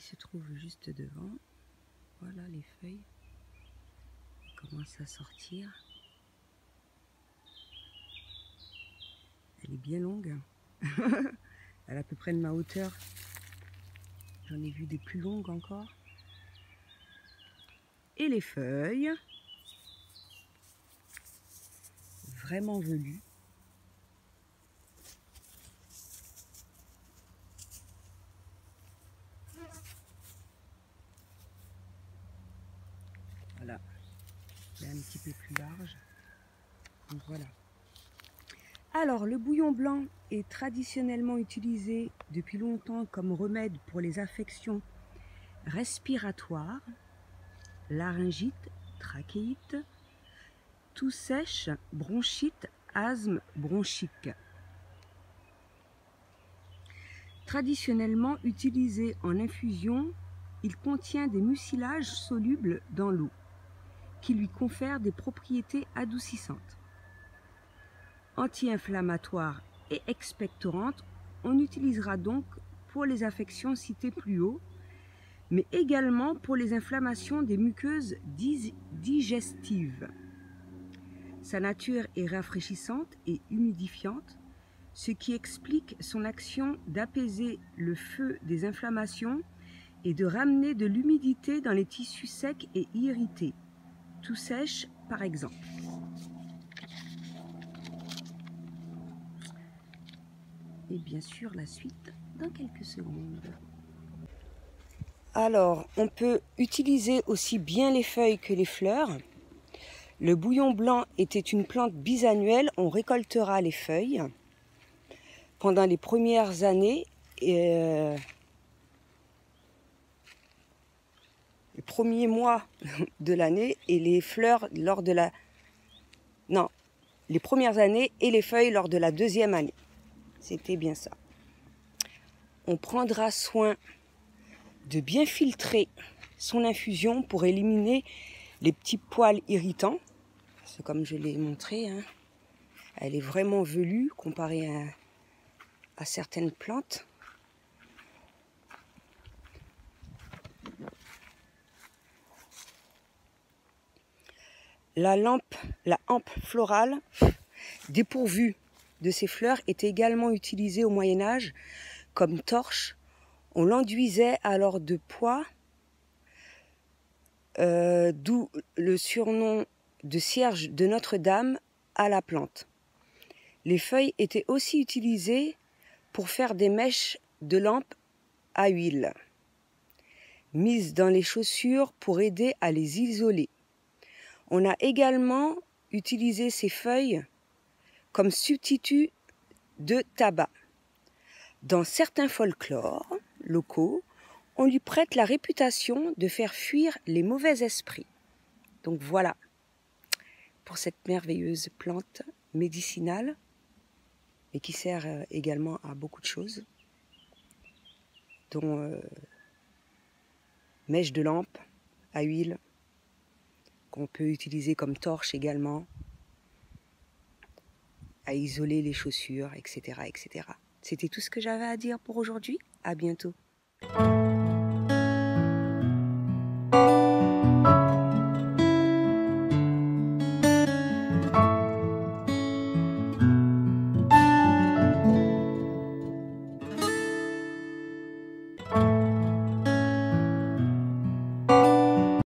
se trouve juste devant. Voilà les feuilles. Elles commencent à sortir. Elle est bien longue. Elle est à peu près de ma hauteur. J'en ai vu des plus longues encore. Et les feuilles, vraiment velues. Voilà, là un petit peu plus large. Donc voilà. Alors, le bouillon blanc est traditionnellement utilisé depuis longtemps comme remède pour les affections respiratoires, laryngite, trachéite, toux sèche, bronchite, asthme bronchique. Traditionnellement utilisé en infusion, il contient des mucilages solubles dans l'eau qui lui confèrent des propriétés adoucissantes. Anti-inflammatoire et expectorante, on utilisera donc pour les affections citées plus haut, mais également pour les inflammations des muqueuses digestives. Sa nature est rafraîchissante et humidifiante, ce qui explique son action d'apaiser le feu des inflammations et de ramener de l'humidité dans les tissus secs et irrités, toux sèche par exemple. Et bien sûr la suite dans quelques secondes. Alors, on peut utiliser aussi bien les feuilles que les fleurs. Le bouillon blanc était une plante bisannuelle, on récoltera les feuilles pendant les premières années, les premiers mois de l'année, et les fleurs lors de la... Non, les premières années et les feuilles lors de la deuxième année. C'était bien ça. On prendra soin de bien filtrer son infusion pour éliminer les petits poils irritants. C'est comme je l'ai montré, hein. Elle est vraiment velue comparée à certaines plantes. La hampe florale, dépourvue de ses fleurs, est également utilisée au Moyen-Âge comme torche. On l'enduisait alors de pois, d'où le surnom de cierge de Notre-Dame à la plante. Les feuilles étaient aussi utilisées pour faire des mèches de lampe à huile, mises dans les chaussures pour aider à les isoler. On a également utilisé ces feuilles comme substitut de tabac. Dans certains folklores locaux, on lui prête la réputation de faire fuir les mauvais esprits. Donc voilà pour cette merveilleuse plante médicinale, et qui sert également à beaucoup de choses, dont mèche de lampe à huile, qu'on peut utiliser comme torche également, à isoler les chaussures, etc., etc. C'était tout ce que j'avais à dire pour aujourd'hui. À bientôt.